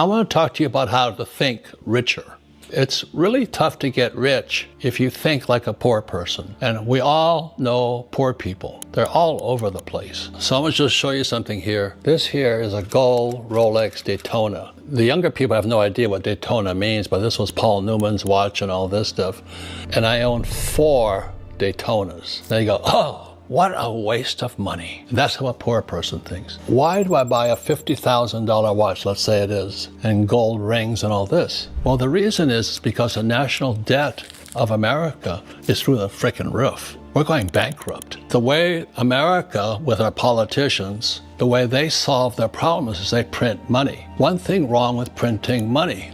I want to talk to you about how to think richer. It's really tough to get rich if you think like a poor person. And we all know poor people. They're all over the place. So I'm going to just show you something here. This here is a gold Rolex Daytona. The younger people have no idea what Daytona means, but this was Paul Newman's watch and all this stuff. And I own 4 Daytonas. Now you go, oh, what a waste of money. That's how a poor person thinks. Why do I buy a $50,000 watch, let's say it is, and gold rings and all this? Well, the reason is because the national debt of America is through the frickin' roof. We're going bankrupt. The way America, with our politicians, the way they solve their problems is they print money. One thing wrong with printing money: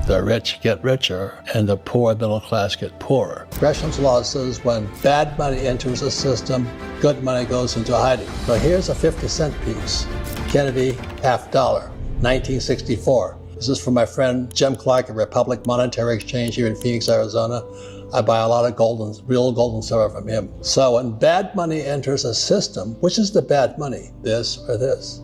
the rich get richer and the poor middle class get poorer. Gresham's law says when bad money enters the system, good money goes into hiding. So here's a 50-cent piece. Kennedy $50, 1964. This is from my friend Jim Clark at Republic Monetary Exchange here in Phoenix, Arizona. I buy a lot of real gold and silver from him. So when bad money enters a system, which is the bad money, this or this?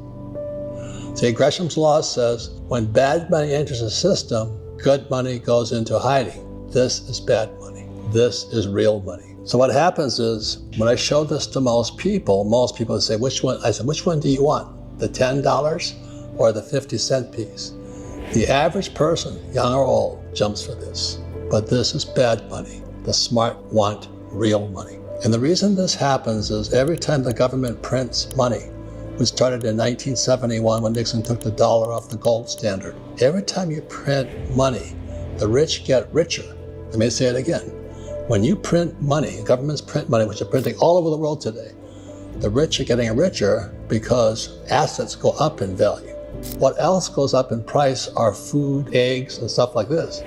See, Gresham's law says when bad money enters a system, good money goes into hiding. This is bad money. This is real money. So what happens is, when I show this to most people would say, which one? I said, which one do you want? The $10 or the 50-cent piece? The average person, young or old, jumps for this. But this is bad money. The smart want real money. And the reason this happens is every time the government prints money, which started in 1971 when Nixon took the dollar off the gold standard. Every time you print money, the rich get richer. Let me say it again. When you print money, governments print money, which are printing all over the world today, the rich are getting richer because assets go up in value. What else goes up in price are food, eggs, and stuff like this.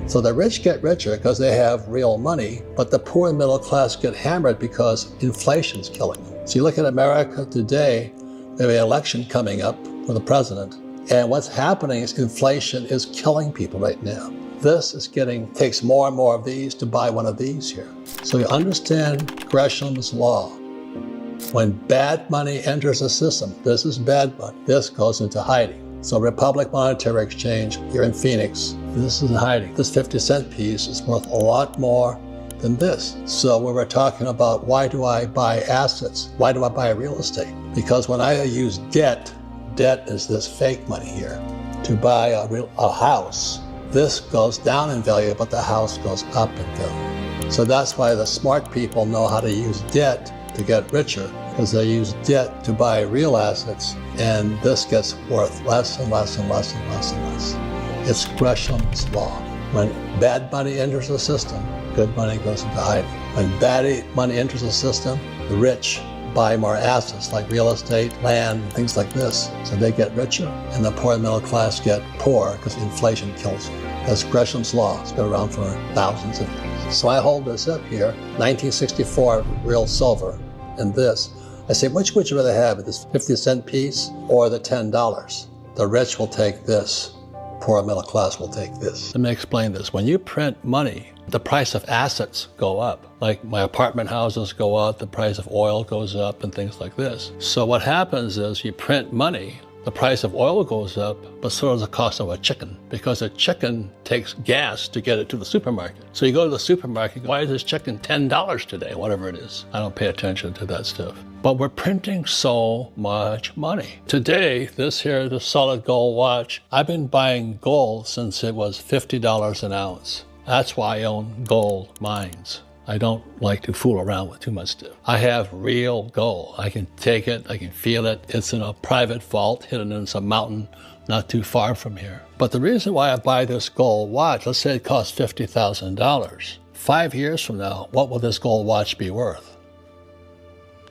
So the rich get richer because they have real money, but the poor and middle class get hammered because inflation's killing them. So you look at America today, we have an election coming up for the president, and what's happening is inflation is killing people right now. This is takes more and more of these to buy one of these here. So you understand Gresham's law. When bad money enters a system, this is bad money, this goes into hiding. So Republic Monetary Exchange here in Phoenix, this is in hiding. This 50-cent piece is worth a lot more than this. So when we're talking about why do I buy assets, why do I buy real estate? Because when I use debt is this fake money here, to buy a house, this goes down in value, but the house goes up in value. So that's why the smart people know how to use debt to get richer, because they use debt to buy real assets, and this gets worth less and less and less and less and less. It's Gresham's law. When bad money enters the system, good money goes into hiding. When bad money enters the system, the rich buy more assets like real estate, land, things like this. So they get richer, and the poor and middle class get poor because inflation kills them. That's Gresham's law. It's been around for thousands of years. So I hold this up here, 1964 real silver, and this. I say, which would you rather have, this 50-cent piece or the $10? The rich will take this. Poor middle class will take this. Let me explain this. When you print money, the price of assets go up. Like my apartment houses go up, the price of oil goes up, and things like this. So what happens is you print money, the price of oil goes up, but so does the cost of a chicken, because a chicken takes gas to get it to the supermarket. So you go to the supermarket, why is this chicken $10 today, whatever it is? I don't pay attention to that stuff. But we're printing so much money. Today, this here, the solid gold watch, I've been buying gold since it was $50 an ounce. That's why I own gold mines. I don't like to fool around with too much stuff. I have real gold. I can take it, I can feel it. It's in a private vault hidden in some mountain not too far from here. But the reason why I buy this gold watch, let's say it costs $50,000. 5 years from now, what will this gold watch be worth?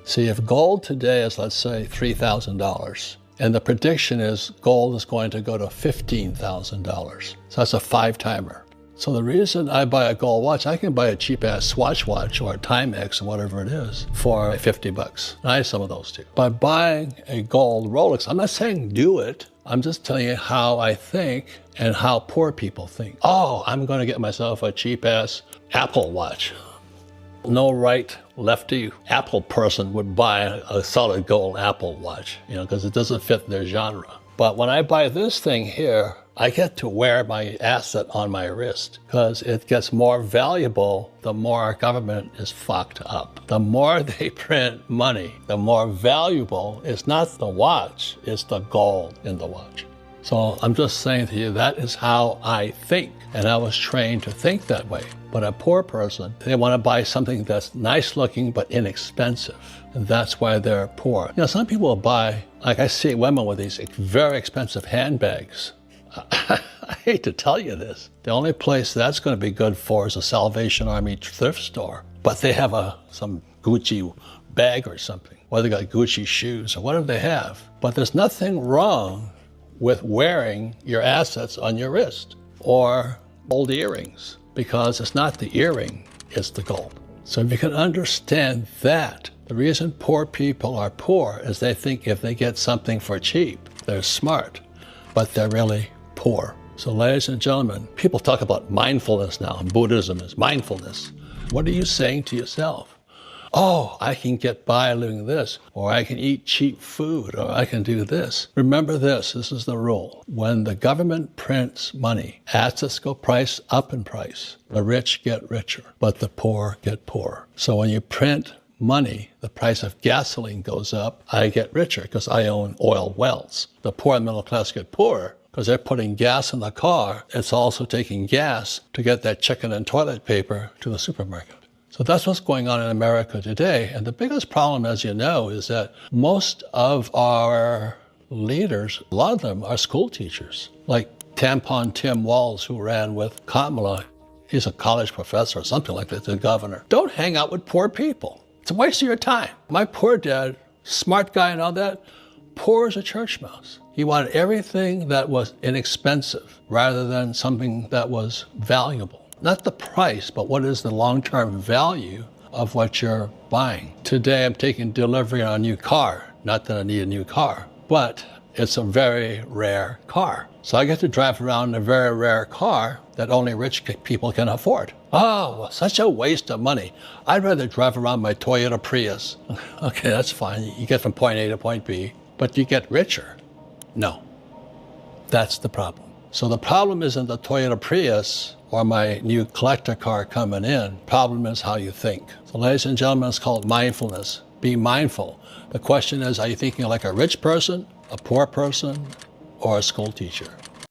See, if gold today is, let's say, $3,000, and the prediction is gold is going to go to $15,000. So that's a 5-timer. So the reason I buy a gold watch, I can buy a cheap-ass Swatch watch or a Timex or whatever it is for $50. I have some of those too. By buying a gold Rolex, I'm not saying do it. I'm just telling you how I think and how poor people think. Oh, I'm going to get myself a cheap-ass Apple watch. No right lefty Apple person would buy a solid gold Apple watch, because it doesn't fit their genre. But when I buy this thing here, I get to wear my asset on my wrist because it gets more valuable the more our government is fucked up. The more they print money, the more valuable. It's not the watch, it's the gold in the watch. So I'm just saying to you, that is how I think. And I was trained to think that way. But a poor person, they want to buy something that's nice looking but inexpensive. And that's why they're poor. You know, some people will buy, like I see women with these very expensive handbags. I hate to tell you this. The only place that's going to be good for is a Salvation Army thrift store. But they have some Gucci bag or something. Or they got Gucci shoes or whatever they have. But there's nothing wrong with wearing your assets on your wrist or gold earrings, because it's not the earring, it's the gold. So if you can understand that, the reason poor people are poor is they think if they get something for cheap, they're smart, but they're really poor. So ladies and gentlemen, people talk about mindfulness now, and Buddhism is mindfulness. What are you saying to yourself? Oh, I can get by doing this, or I can eat cheap food, or I can do this. Remember this is the rule. When the government prints money, assets go price up in price. The rich get richer, but the poor get poorer. So when you print money, the price of gasoline goes up, I get richer because I own oil wells. The poor and middle class get poorer because they're putting gas in the car. It's also taking gas to get that chicken and toilet paper to the supermarket. So that's what's going on in America today. And the biggest problem, as you know, is that most of our leaders, a lot of them are school teachers, like Tampon Tim Walz, who ran with Kamala. He's a college professor or something like that, the governor. Don't hang out with poor people. It's a waste of your time. My poor dad, smart guy and all that, poor as a church mouse. He wanted everything that was inexpensive rather than something that was valuable. Not the price, but what is the long-term value of what you're buying. Today, I'm taking delivery on a new car. Not that I need a new car, but it's a very rare car. So I get to drive around in a very rare car that only rich people can afford. Oh, such a waste of money. I'd rather drive around my Toyota Prius. Okay, that's fine. You get from point A to point B, but you get richer. No, that's the problem. So the problem isn't the Toyota Prius or my new collector car coming in. Problem is how you think. So ladies and gentlemen, it's called mindfulness. Be mindful. The question is, are you thinking like a rich person, a poor person, or a school teacher?